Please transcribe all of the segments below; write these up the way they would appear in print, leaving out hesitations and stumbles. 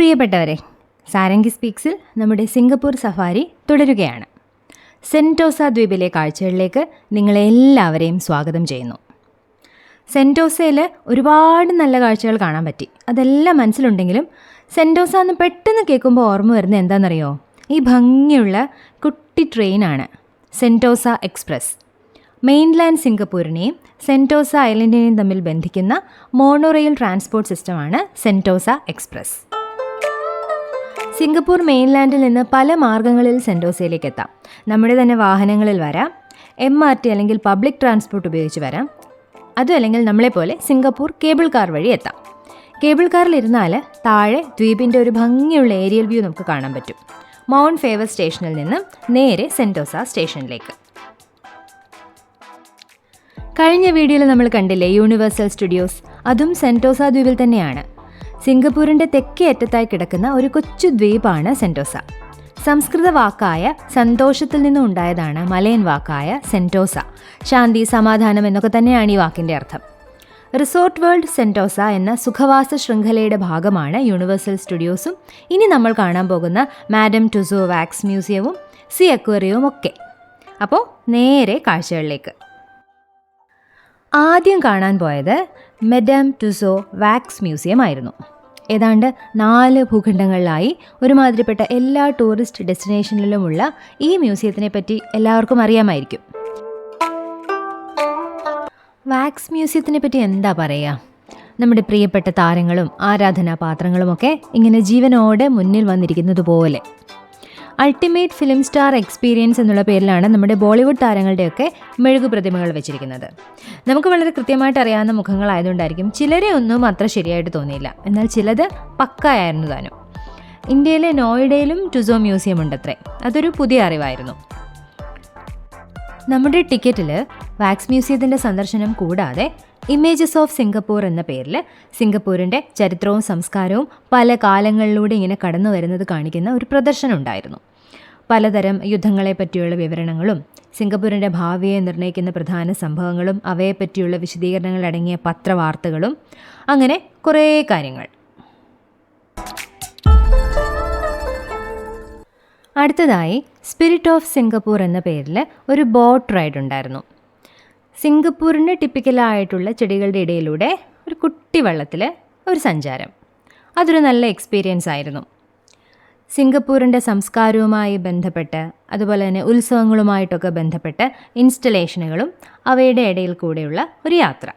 പ്രിയപ്പെട്ടവരെ, സാരംഗി സ്പീക്സിൽ നമ്മുടെ Singapore safari തുടരുകയാണ്. സെൻറ്റോസ ദ്വീപിലെ കാഴ്ചകളിലേക്ക് നിങ്ങളെല്ലാവരെയും സ്വാഗതം ചെയ്യുന്നു. സെൻറ്റോസയിൽ ഒരുപാട് നല്ല കാഴ്ചകൾ കാണാൻ പറ്റി. അതെല്ലാം മനസ്സിലുണ്ടെങ്കിലും സെൻറ്റോസ എന്ന് പെട്ടെന്ന് കേൾക്കുമ്പോൾ ഓർമ്മ വരുന്നത് എന്താണെന്നറിയോ? ഈ ഭംഗിയുള്ള കുട്ടി ട്രെയിനാണ് സെൻറ്റോസ എക്സ്പ്രസ്. മെയിൻലാൻഡ് സിംഗപ്പൂരിനെയും സെൻറ്റോസ ഐലൻഡിനെയും തമ്മിൽ ബന്ധിക്കുന്ന മോണോറെയിൽ ട്രാൻസ്പോർട്ട് സിസ്റ്റമാണ് സെൻറ്റോസ എക്സ്പ്രസ്. സിംഗപ്പൂർ മെയിൻലാൻഡിൽ നിന്ന് പല മാർഗ്ഗങ്ങളിൽ സെൻറ്റോസയിലേക്ക് എത്താം. നമ്മുടെ തന്നെ വാഹനങ്ങളിൽ വരാം, MRT അല്ലെങ്കിൽ പബ്ലിക് ട്രാൻസ്പോർട്ട് ഉപയോഗിച്ച് വരാം. അതും അല്ലെങ്കിൽ നമ്മളെപ്പോലെ സിംഗപ്പൂർ കേബിൾ കാർ വഴി എത്താം. കേബിൾ കാറിലിരുന്നാൽ താഴെ ദ്വീപിൻ്റെ ഒരു ഭംഗിയുള്ള ഏരിയൽ വ്യൂ നമുക്ക് കാണാൻ പറ്റും. മൗണ്ട് ഫേവർ സ്റ്റേഷനിൽ നിന്ന് നേരെ സെൻറ്റോസ സ്റ്റേഷനിലേക്ക്. കഴിഞ്ഞ വീഡിയോയിൽ നമ്മൾ കണ്ടില്ലേ യൂണിവേഴ്സൽ സ്റ്റുഡിയോസ്, അതും സെൻറ്റോസ ദ്വീപിൽ തന്നെയാണ്. സിംഗപ്പൂരിൻ്റെ തെക്കേ അറ്റത്തായി കിടക്കുന്ന ഒരു കൊച്ചു ദ്വീപാണ് സെൻറ്റോസ. സംസ്കൃത വാക്കായ സന്തോഷത്തിൽ നിന്നും ഉണ്ടായതാണ് മലയൻ വാക്കായ സെൻറ്റോസ. ശാന്തി, സമാധാനം എന്നൊക്കെ തന്നെയാണ് ഈ വാക്കിൻ്റെ അർത്ഥം. റിസോർട്ട് വേൾഡ് സെൻറ്റോസ എന്ന സുഖവാസ ശൃംഖലയുടെ ഭാഗമാണ് യൂണിവേഴ്സൽ സ്റ്റുഡിയോസും ഇനി നമ്മൾ കാണാൻ പോകുന്ന മാഡം ടുസോ വാക്സ് മ്യൂസിയവും സീ അക്വേറിയവും ഒക്കെ. അപ്പോൾ നേരെ കാഴ്ചകളിലേക്ക്. ആദ്യം കാണാൻ പോയത് മാഡം ടുസോ വാക്സ് മ്യൂസിയം ആയിരുന്നു. ഏതാണ്ട് 4 ഭൂഖണ്ഡങ്ങളിലായി ഒരുമാതിരിപ്പെട്ട എല്ലാ ടൂറിസ്റ്റ് ഡെസ്റ്റിനേഷനിലുമുള്ള ഈ മ്യൂസിയത്തിനെ പറ്റി എല്ലാവർക്കും അറിയാമായിരിക്കും. വാക്സ് മ്യൂസിയത്തിനെ പറ്റി എന്താ പറയുക? നമ്മുടെ പ്രിയപ്പെട്ട താരങ്ങളും ആരാധനാപാത്രങ്ങളുമൊക്കെ ഇങ്ങനെ ജീവനോടെ മുന്നിൽ വന്നിരിക്കുന്നത് പോലെ. അൾട്ടിമേറ്റ് ഫിലിം സ്റ്റാർ എക്സ്പീരിയൻസ് എന്നുള്ള പേരിലാണ് നമ്മുടെ ബോളിവുഡ് താരങ്ങളുടെയൊക്കെ മെഴുകു പ്രതിമകൾ വെച്ചിരിക്കുന്നത്. നമുക്ക് വളരെ കൃത്യമായിട്ട് അറിയാവുന്ന മുഖങ്ങളായതുകൊണ്ടായിരിക്കും ചിലരെ ഒന്നും അത്ര ശരിയായിട്ട് തോന്നിയില്ല. എന്നാൽ ചിലത് പക്കായായിരുന്നു താനും. ഇന്ത്യയിലെ നോയിഡയിലും ടുസോ മ്യൂസിയം ഉണ്ടത്രേ. അതൊരു പുതിയ അറിവായിരുന്നു. നമ്മുടെ ടിക്കറ്റിൽ വാക്സ് മ്യൂസിയത്തിൻ്റെ സന്ദർശനം കൂടാതെ ഇമേജസ് ഓഫ് സിംഗപ്പൂർ എന്ന പേരിൽ സിംഗപ്പൂരിൻ്റെ ചരിത്രവും സംസ്കാരവും പല കാലങ്ങളിലൂടെ ഇങ്ങനെ കടന്നു വരുന്നത് കാണിക്കുന്ന ഒരു പ്രദർശനം ഉണ്ടായിരുന്നു. പലതരം യുദ്ധങ്ങളെ പറ്റിയുള്ള വിവരണങ്ങളും സിംഗപ്പൂരിൻ്റെ ഭാവിയെ നിർണ്ണയിക്കുന്ന പ്രധാന സംഭവങ്ങളും അവയെപ്പറ്റിയുള്ള വിശദീകരണങ്ങൾ അടങ്ങിയ പത്രവാർത്തകളും അങ്ങനെ കുറേ കാര്യങ്ങൾ. അടുത്തതായി സ്പിരിറ്റ് ഓഫ് സിംഗപ്പൂർ എന്ന പേരിൽ ഒരു ബോട്ട് റൈഡ് ഉണ്ടായിരുന്നു. സിംഗപ്പൂരിൻ്റെ ടിപ്പിക്കലായിട്ടുള്ള ചെടികളുടെ ഇടയിലൂടെ ഒരു കുട്ടി വെള്ളത്തിൽ ഒരു സഞ്ചാരം. അതൊരു നല്ല എക്സ്പീരിയൻസ് ആയിരുന്നു. സിംഗപ്പൂരിൻ്റെ സംസ്കാരവുമായി ബന്ധപ്പെട്ട് അതുപോലെ തന്നെ ഉത്സവങ്ങളുമായിട്ടൊക്കെ ബന്ധപ്പെട്ട് ഇൻസ്റ്റലേഷനുകളും അവയുടെ ഇടയിൽ കൂടെയുള്ള ഒരു യാത്ര.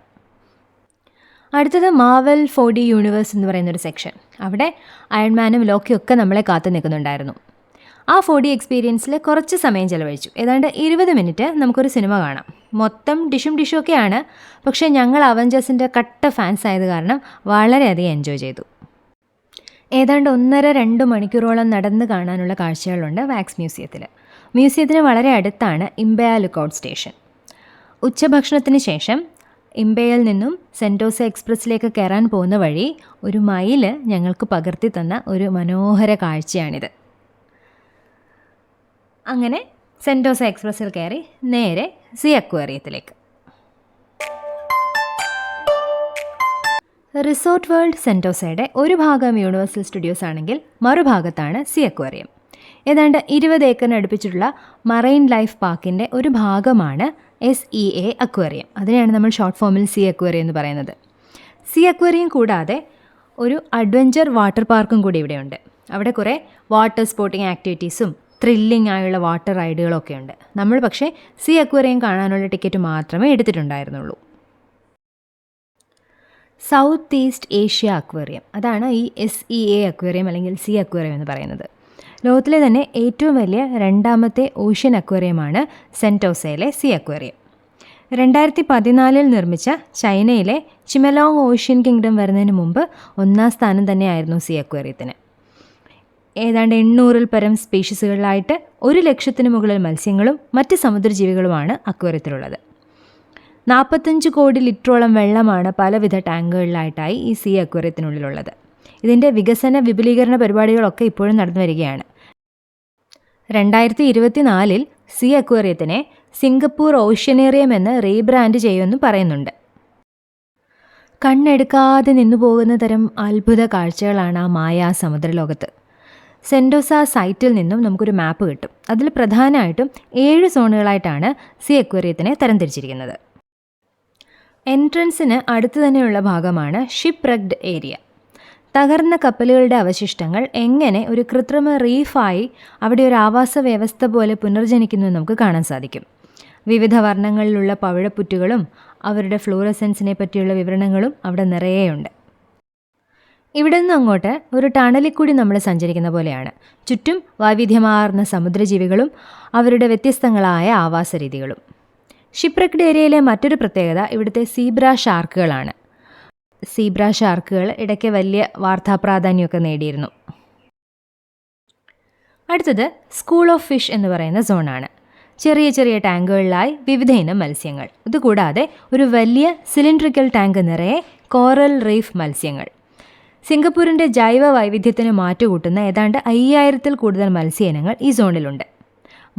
അടുത്തത് മാവൽ 4D യൂണിവേഴ്സ് എന്ന് പറയുന്നൊരു സെക്ഷൻ. അവിടെ അയൺമാനും ലോക്കിയൊക്കെ നമ്മളെ കാത്തു നിൽക്കുന്നുണ്ടായിരുന്നു. ആ 4D എക്സ്പീരിയൻസിൽ കുറച്ച് സമയം ചിലവഴിച്ചു. ഏതാണ്ട് 20 മിനിറ്റ് നമുക്കൊരു സിനിമ കാണാം. മൊത്തം ഡിഷും ഒക്കെയാണ്. പക്ഷേ ഞങ്ങൾ അവഞ്ചേഴ്സിൻ്റെ കട്ട ഫാൻസ് ആയത് കാരണം വളരെയധികം എൻജോയ് ചെയ്തു. ഏതാണ്ട് 1.5-2 മണിക്കൂറോളം നടന്ന് കാണാനുള്ള കാഴ്ചകളുണ്ട് വാക്സ് മ്യൂസിയത്തിൽ. മ്യൂസിയത്തിന് വളരെ അടുത്താണ് ഇംബയ ലുക്കൗട്ട് സ്റ്റേഷൻ. ഉച്ചഭക്ഷണത്തിന് ശേഷം ഇംബയയിൽ നിന്നും സെൻറ്റോസ എക്സ്പ്രസ്സിലേക്ക് കയറാൻ പോകുന്ന വഴി ഒരു മയിൽ ഞങ്ങൾക്ക് പകർത്തി തന്ന ഒരു മനോഹര കാഴ്ചയാണിത്. അങ്ങനെ സെൻറ്റോസ എക്സ്പ്രസ്സിൽ കയറി നേരെ സീ അക്വേറിയത്തിലേക്ക്. റിസോർട്ട് വേൾഡ് സെൻറ്റോസയുടെ ഒരു ഭാഗം യൂണിവേഴ്സൽ സ്റ്റുഡിയോസ് ആണെങ്കിൽ മറുഭാഗത്താണ് സീ അക്വേറിയം. ഏതാണ്ട് 20 ഏക്കറിന് അടുപ്പിച്ചിട്ടുള്ള മറൈൻ ലൈഫ് പാർക്കിൻ്റെ ഒരു ഭാഗമാണ് SEA അക്വേറിയം. അതിനെയാണ് നമ്മൾ ഷോർട്ട് ഫോമിൽ സീ അക്വേറിയം എന്ന് പറയുന്നത്. സീ അക്വേറിയം കൂടാതെ ഒരു അഡ്വഞ്ചർ വാട്ടർ പാർക്കും കൂടി ഇവിടെയുണ്ട്. അവിടെ കുറേ വാട്ടർ സ്പോർട്ടിംഗ് ആക്ടിവിറ്റീസും ത്രില്ലിംഗ് ആയുള്ള വാട്ടർ റൈഡുകളൊക്കെ ഉണ്ട്. നമ്മൾ പക്ഷേ സീ അക്വേറിയം കാണാനുള്ള ടിക്കറ്റ് മാത്രമേ എടുത്തിട്ടുണ്ടായിരുന്നുള്ളൂ. സൗത്ത് ഈസ്റ്റ് ഏഷ്യ അക്വേറിയം, അതാണ് ഈ SEA അക്വേറിയം അല്ലെങ്കിൽ സീ അക്വേറിയം എന്ന് പറയുന്നത്. ലോകത്തിലെ തന്നെ ഏറ്റവും വലിയ 2ാമത്തെ ഓഷ്യൻ അക്വേറിയമാണ് സെൻറ്റോസയിലെ സീ അക്വേറിയം. 2014 നിർമ്മിച്ച ചൈനയിലെ ചിമലോങ് ഓഷ്യൻ കിങ്ഡം വരുന്നതിന് മുമ്പ് 1ാം സ്ഥാനം തന്നെയായിരുന്നു സീ അക്വേറിയത്തിന്. ഏതാണ്ട് 800-ൽ പരം സ്പീഷീസുകളിലായിട്ട് 100,000-ന് മുകളിൽ മത്സ്യങ്ങളും മറ്റ് സമുദ്രജീവികളുമാണ് അക്വേറിയത്തിലുള്ളത്. 45 കോടി ലിറ്ററോളം വെള്ളമാണ് പലവിധ ടാങ്കുകളിലായിട്ടായി ഈ സീ അക്വേറിയത്തിനുള്ളിലുള്ളത്. ഇതിൻ്റെ വികസന വിപുലീകരണ പരിപാടികളൊക്കെ ഇപ്പോഴും നടന്നു വരികയാണ്. 2024 സീ അക്വേറിയത്തിനെ സിംഗപ്പൂർ ഓഷ്യനേറിയം എന്ന് റീബ്രാൻഡ് ചെയ്യുമെന്ന് പറയുന്നുണ്ട്. കണ്ണെടുക്കാതെ നിന്നു പോകുന്ന തരം അത്ഭുത കാഴ്ചകളാണ് ആ മായാ സമുദ്രലോകത്ത്. സെൻഡോസ സൈറ്റിൽ നിന്നും നമുക്കൊരു മാപ്പ് കിട്ടും. അതിൽ പ്രധാനമായിട്ടും 7 സോണുകളായിട്ടാണ് സീ അക്വേറിയത്തിനെ തരംതിരിച്ചിരിക്കുന്നത്. എൻട്രൻസിന് അടുത്ത് തന്നെയുള്ള ഭാഗമാണ് ഷിപ്പ് റെക്ഡ് ഏരിയ. തകർന്ന കപ്പലുകളുടെ അവശിഷ്ടങ്ങൾ എങ്ങനെ ഒരു കൃത്രിമ റീഫായി അവിടെ ഒരു ആവാസ വ്യവസ്ഥ പോലെ പുനർജനിക്കുന്നു നമുക്ക് കാണാൻ സാധിക്കും. വിവിധ വർണ്ണങ്ങളിലുള്ള പവിഴപ്പുറ്റുകളും അവരുടെ ഫ്ലൂറസെൻസിനെ പറ്റിയുള്ള വിവരണങ്ങളും അവിടെ നിറയെയുണ്ട്. ഇവിടെ നിന്ന് അങ്ങോട്ട് ഒരു ടണലിൽ കൂടി നമ്മൾ സഞ്ചരിക്കുന്ന പോലെയാണ്. ചുറ്റും വൈവിധ്യമാർന്ന സമുദ്രജീവികളും അവരുടെ വ്യത്യസ്തങ്ങളായ ആവാസ രീതികളും. ഷിപ്രക്ഡ് ഏരിയയിലെ മറ്റൊരു പ്രത്യേകത ഇവിടുത്തെ സീബ്ര ഷാർക്കുകളാണ്. സീബ്ര ഷാർക്കുകൾ ഇടയ്ക്ക് വലിയ വാർത്താപ്രാധാന്യമൊക്കെ നേടിയിരുന്നു. അടുത്തത് സ്കൂൾ ഓഫ് ഫിഷ് എന്ന് പറയുന്ന സോണാണ്. ചെറിയ ചെറിയ ടാങ്കുകളിലായി വിവിധ ഇനം മത്സ്യങ്ങൾ. ഇതുകൂടാതെ ഒരു വലിയ സിലിണ്ട്രിക്കൽ ടാങ്ക് നിറയെ കോറൽ റീഫ് മത്സ്യങ്ങൾ. സിംഗപ്പൂരിൻ്റെ ജൈവ വൈവിധ്യത്തിന് മാറ്റുകൂട്ടുന്ന ഏതാണ്ട് 5000-ൽ കൂടുതൽ മത്സ്യ ഇനങ്ങൾ ഈ സോണിലുണ്ട്.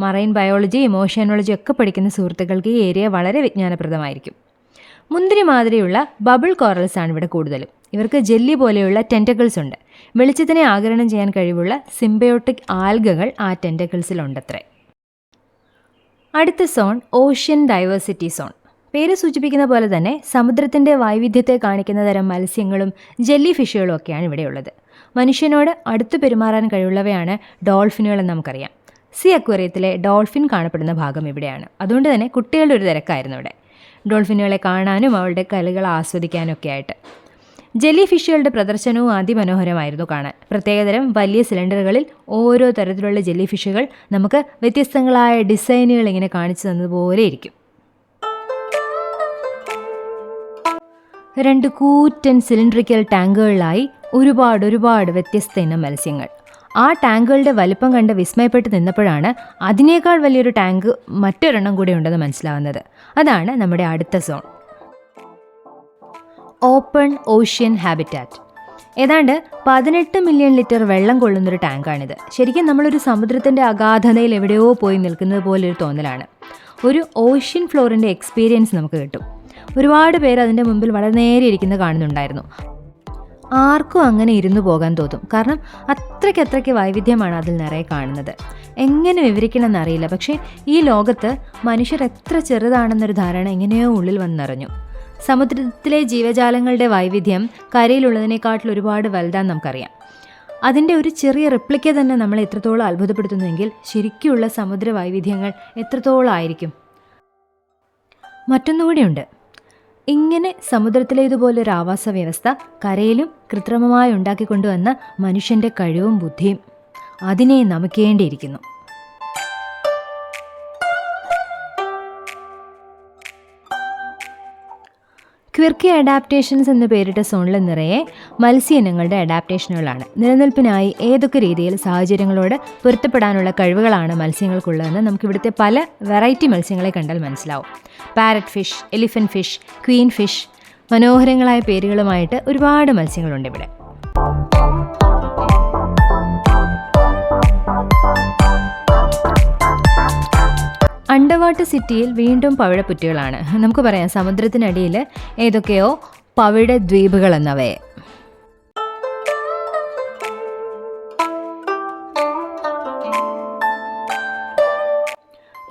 മറൈൻ ബയോളജി, ഓഷ്യാനോളജി ഒക്കെ പഠിക്കുന്ന സുഹൃത്തുക്കൾക്ക് ഈ ഏരിയ വളരെ വിജ്ഞാനപ്രദമായിരിക്കും. മുന്തിരി മാതിരിയുള്ള ബബിൾ കോറൽസ് ആണ് ഇവിടെ കൂടുതലും. ഇവർക്ക് ജെല്ലി പോലെയുള്ള ടെൻറ്റക്കിൾസ് ഉണ്ട്. വെളിച്ചത്തിനെ ആഗിരണം ചെയ്യാൻ കഴിവുള്ള സിംബയോട്ടിക് ആൽഗകൾ ആ ടെൻറ്റക്കിൾസിലുണ്ടത്രേ. അടുത്ത സോൺ ഓഷ്യൻ ഡൈവേഴ്സിറ്റി സോൺ. പേര് സൂചിപ്പിക്കുന്ന പോലെ തന്നെ സമുദ്രത്തിൻ്റെ വൈവിധ്യത്തെ കാണിക്കുന്ന തരം മത്സ്യങ്ങളും ജെല്ലി ഫിഷുകളും ഒക്കെയാണ് ഇവിടെയുള്ളത്. മനുഷ്യനോട് അടുത്ത് പെരുമാറാൻ കഴിവുള്ളവയാണ് ഡോൾഫിനുകളെന്ന് നമുക്കറിയാം. സീ അക്വേറിയത്തിലെ ഡോൾഫിൻ കാണപ്പെടുന്ന ഭാഗം ഇവിടെയാണ്. അതുകൊണ്ട് തന്നെ കുട്ടികളുടെ ഒരു തിരക്കായിരുന്നു ഇവിടെ, ഡോൾഫിനുകളെ കാണാനും അവളുടെ കളികൾ ആസ്വദിക്കാനും ഒക്കെ ആയിട്ട്. ജെല്ലി ഫിഷുകളുടെ പ്രദർശനവും അതിമനോഹരമായിരുന്നു കാണാൻ. പ്രത്യേകതരം വലിയ സിലിണ്ടറുകളിൽ ഓരോ തരത്തിലുള്ള ജെല്ലി ഫിഷുകൾ നമുക്ക് വ്യത്യസ്തങ്ങളായ ഡിസൈനുകൾ ഇങ്ങനെ കാണിച്ചു തന്നതുപോലെ ഇരിക്കും. 2 കൂറ്റൻ സിലിണ്ടറിക്കൽ ടാങ്കുകളിലായി ഒരുപാട് വ്യത്യസ്ത ഇനം മത്സ്യങ്ങൾ. ആ ടാങ്കുകളുടെ വലിപ്പം കണ്ട് വിസ്മയപ്പെട്ട് നിന്നപ്പോഴാണ് അതിനേക്കാൾ വലിയൊരു ടാങ്ക് മറ്റൊരെണ്ണം കൂടെ ഉണ്ടെന്ന് മനസ്സിലാവുന്നത്. അതാണ് നമ്മുടെ അടുത്ത സോൺ, ഓപ്പൺ ഓഷ്യൻ ഹാബിറ്റാറ്റ്. ഏതാണ്ട് 18 മില്യൺ ലിറ്റർ വെള്ളം കൊള്ളുന്നൊരു ടാങ്കാണിത്. ശരിക്കും നമ്മളൊരു സമുദ്രത്തിൻ്റെ അഗാധതയിൽ എവിടെയോ പോയി നിൽക്കുന്നത് പോലൊരു തോന്നലാണ്. ഒരു ഓഷ്യൻ ഫ്ലോറിൻ്റെ എക്സ്പീരിയൻസ് നമുക്ക് കിട്ടും. ഒരുപാട് പേര് അതിൻ്റെ മുമ്പിൽ വളരെ നേരെ ഇരിക്കുന്നത് കാണുന്നുണ്ടായിരുന്നു. ആർക്കും അങ്ങനെ ഇരുന്നു പോകാൻ തോന്നും. കാരണം അത്രയ്ക്ക് വൈവിധ്യമാണ് അതിൽ നിറയെ കാണുന്നത്. എങ്ങനെ വിവരിക്കണമെന്നറിയില്ല. പക്ഷേ ഈ ലോകത്ത് മനുഷ്യർ എത്ര ചെറുതാണെന്നൊരു ധാരണ എങ്ങനെയോ ഉള്ളിൽ വന്നിറഞ്ഞു. സമുദ്രത്തിലെ ജീവജാലങ്ങളുടെ വൈവിധ്യം കരയിലുള്ളതിനേക്കാട്ടിൽ ഒരുപാട് വലുതാന്ന് നമുക്കറിയാം. അതിൻ്റെ ഒരു ചെറിയ റിപ്ലിക്ക തന്നെ നമ്മളെ എത്രത്തോളം അത്ഭുതപ്പെടുത്തുന്നുവെങ്കിൽ ശരിക്കുള്ള സമുദ്ര വൈവിധ്യങ്ങൾ എത്രത്തോളം ആയിരിക്കും. മറ്റൊന്നുകൂടിയുണ്ട്. ഇങ്ങനെ സമുദ്രത്തിലേതുപോലൊരു ആവാസ വ്യവസ്ഥ കരയിലും കൃത്രിമമായി ഉണ്ടാക്കിക്കൊണ്ടുവന്ന മനുഷ്യൻ്റെ കഴിവും ബുദ്ധിയും അതിനെ നമിക്കേണ്ടിയിരിക്കുന്നു. ക്വിർക്കി അഡാപ്റ്റേഷൻസ് എന്ന് പേരിട്ട സോണിൽ നിറയെ മത്സ്യ ഇനങ്ങളുടെ അഡാപ്റ്റേഷനുകളാണ്. നിലനിൽപ്പിനായി ഏതൊക്കെ രീതിയിൽ സാഹചര്യങ്ങളോട് പൊരുത്തപ്പെടാനുള്ള കഴിവുകളാണ് മത്സ്യങ്ങൾക്കുള്ളതെന്ന് നമുക്കിവിടുത്തെ പല വെറൈറ്റി മത്സ്യങ്ങളെ കണ്ടാൽ മനസ്സിലാവും. Parrot fish, elephant fish, queen fish, മനോഹരങ്ങളായ പേരുകളുമായിട്ട് ഒരുപാട് മത്സ്യങ്ങളുണ്ട് ഇവിടെ. അണ്ടർവാട്ടർ സിറ്റിയിൽ വീണ്ടും പവിഴപ്പുറ്റുകളാണ്. നമുക്ക് പറയാം സമുദ്രത്തിനടിയിൽ ഏതൊക്കെയോ പവിഴ ദ്വീപുകൾ എന്നവയെ.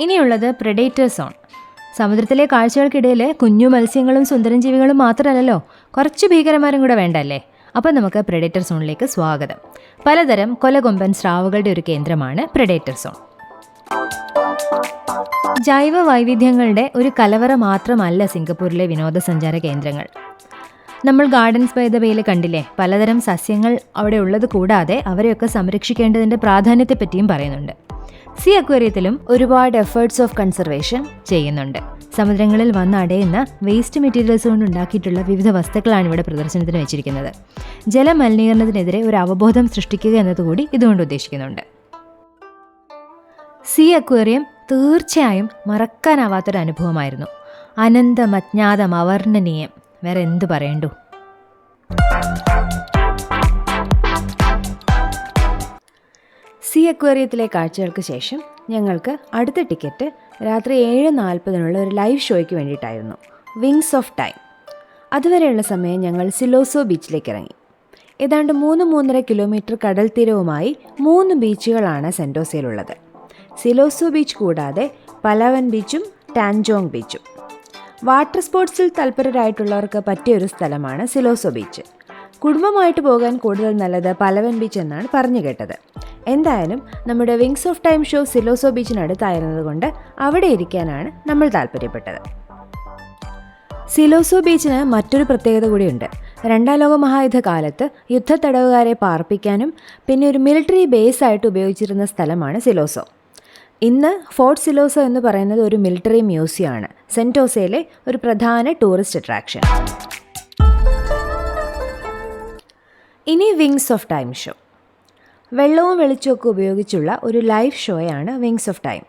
ഇനിയുള്ളത് പ്രെഡേറ്റർ സോൺ. സമുദ്രത്തിലെ കാഴ്ചകൾക്കിടയിൽ കുഞ്ഞു മത്സ്യങ്ങളും സുന്ദരൻ ജീവികളും മാത്രമല്ലല്ലോ, കുറച്ച് ഭീകരന്മാരും കൂടെ വേണ്ടല്ലേ. അപ്പം നമുക്ക് പ്രെഡേറ്റർ സോണിലേക്ക് സ്വാഗതം. പലതരം കൊലകൊമ്പൻ സ്രാവുകളുടെ ഒരു കേന്ദ്രമാണ് പ്രെഡേറ്റർ സോൺ. ജൈവ വൈവിധ്യങ്ങളുടെ ഒരു കലവറ മാത്രമല്ല സിംഗപ്പൂരിലെ വിനോദസഞ്ചാര കേന്ദ്രങ്ങൾ. നമ്മൾ ഗാർഡൻസ് ബൈ ദ ബേയിൽ കണ്ടില്ലേ, പലതരം സസ്യങ്ങൾ അവിടെ ഉള്ളത് കൂടാതെ അവരെയൊക്കെ സംരക്ഷിക്കേണ്ടതിൻ്റെ പ്രാധാന്യത്തെപ്പറ്റിയും പറയുന്നുണ്ട്. സീ അക്വേറിയത്തിലും ഒരുപാട് എഫേർട്സ് ഓഫ് കൺസർവേഷൻ ചെയ്യുന്നുണ്ട്. സമുദ്രങ്ങളിൽ വന്നടയുന്ന വേസ്റ്റ് മെറ്റീരിയൽസ് കൊണ്ട് ഉണ്ടാക്കിയിട്ടുള്ള വിവിധ വസ്തുക്കളാണ് ഇവിടെ പ്രദർശനത്തിന് വെച്ചിരിക്കുന്നത്. ജലമലിനീകരണത്തിനെതിരെ ഒരു അവബോധം സൃഷ്ടിക്കുക എന്നതുകൂടി ഇതുകൊണ്ട് ഉദ്ദേശിക്കുന്നുണ്ട്. സീ അക്വേറിയം തീർച്ചയായും മറക്കാനാവാത്തൊരു അനുഭവമായിരുന്നു. അനന്തം, അജ്ഞാതം, അവർണ്ണനീയം, വേറെ എന്ത് പറയണ്ടു. സീ അക്വേറിയത്തിലെ കാഴ്ചകൾക്ക് ശേഷം ഞങ്ങൾക്ക് അടുത്ത ടിക്കറ്റ് രാത്രി 7:40 ഒരു ലൈവ് ഷോയ്ക്ക് വേണ്ടിയിട്ടായിരുന്നു. Wings of time. അതുവരെയുള്ള സമയം ഞങ്ങൾ സിലോസോ ബീച്ചിലേക്ക് ഇറങ്ങി. ഏതാണ്ട് 3-3.5 കിലോമീറ്റർ കടൽ തീരവുമായി 3 ബീച്ചുകളാണ് സെൻറ്റോസയിലുള്ളത്. സിലോസോ ബീച്ച് കൂടാതെ പലവൻ ബീച്ചും ടാൻജോങ് ബീച്ചും. വാട്ടർ സ്പോർട്സിൽ തൽപരരായിട്ടുള്ളവർക്ക് പറ്റിയൊരു സ്ഥലമാണ് സിലോസോ ബീച്ച്. കുടുംബമായിട്ട് പോകാൻ കൂടുതൽ നല്ലത് പലവൻ ബീച്ച് എന്നാണ് പറഞ്ഞു കേട്ടത്. എന്തായാലും നമ്മുടെ വിങ്സ് ഓഫ് ടൈം ഷോ സിലോസോ ബീച്ചിനടുത്തായിരുന്നതുകൊണ്ട് അവിടെ ഇരിക്കാനാണ് നമ്മൾ താല്പര്യപ്പെട്ടത്. സിലോസോ ബീച്ചിന് മറ്റൊരു പ്രത്യേകത കൂടിയുണ്ട്. 2ാം ലോക മഹായുദ്ധ കാലത്ത് യുദ്ധത്തടവുകാരെ പാർപ്പിക്കാനും പിന്നെ ഒരു മിലിറ്ററി ബേസ് ആയിട്ട് ഉപയോഗിച്ചിരുന്ന സ്ഥലമാണ് സിലോസോ. ഇന്ന് ഫോർട്ട് സിലോസോ എന്ന് പറയുന്നത് ഒരു മിലിറ്ററി മ്യൂസിയമാണ്, സെൻറ്റോസയിലെ ഒരു പ്രധാന ടൂറിസ്റ്റ് അട്രാക്ഷൻ. ഇനി വിങ്സ് ഓഫ് ടൈം ഷോ. വെള്ളവും വെളിച്ചമൊക്കെ ഉപയോഗിച്ചുള്ള ഒരു ലൈവ് ഷോയാണ് വിങ്സ് ഓഫ് ടൈം.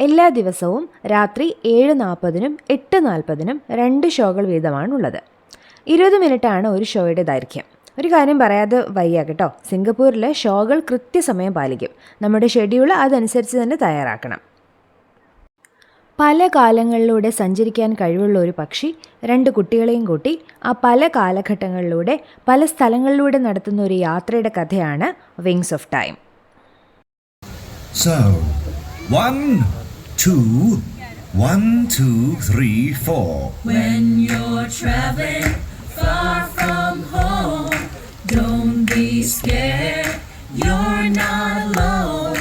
എല്ലാ ദിവസവും രാത്രി 7:40-നും 8:40-നും 2 ഷോകൾ വീതമാണുള്ളത്. 20 മിനിറ്റാണ് ഒരു ഷോയുടെ ദൈർഘ്യം. ഒരു കാര്യം പറയാതെ വയ്യ കേട്ടോ, സിംഗപ്പൂരിൽ ഷോകൾ കൃത്യസമയം പാലിക്കും. നമ്മുടെ ഷെഡ്യൂൾ അതനുസരിച്ച് തന്നെ തയ്യാറാക്കണം. പല കാലങ്ങളിലൂടെ സഞ്ചരിക്കാൻ കഴിവുള്ള ഒരു പക്ഷി 2 കുട്ടികളെയും കൂട്ടി ആ പല കാലഘട്ടങ്ങളിലൂടെ പല സ്ഥലങ്ങളിലൂടെ നടത്തുന്ന ഒരു യാത്രയുടെ കഥയാണ് wings of time. So, 1, 2, 1, 2, 3, 4. When you're traveling far from home, don't be scared, you're not alone.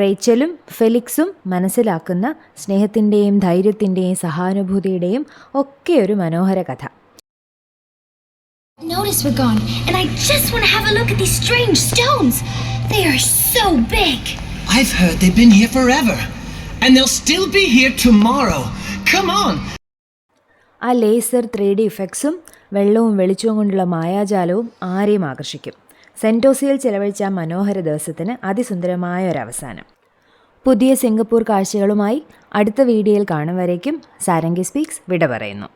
റേച്ചലും ഫെലിക്സും മനസ്സിലാക്കുന്ന സ്നേഹത്തിൻ്റെയും ധൈര്യത്തിൻ്റെയും സഹാനുഭൂതിയുടെയും ഒക്കെ ഒരു മനോഹര കഥ. Notice we're gone, and I just want to have a look at these strange stones. They are so big. I've heard they've been here forever, and they'll still be here tomorrow. Come on. ആ laser 3D ഇഫക്ട്സും വെള്ളവും വെളിച്ചവും കൊണ്ടുള്ള മായാജാലവും ആരെയും ആകർഷിക്കും. സെൻറ്റോസയിൽ ചെലവഴിച്ച മനോഹര ദിവസത്തിന് അതിസുന്ദരമായ ഒരവസാനം. പുതിയ സിംഗപ്പൂർ കാഴ്ചകളുമായി അടുത്ത വീഡിയോയിൽ കാണും വരേക്കും സാരംഗി സ്പീക്സ് വിട പറയുന്നു.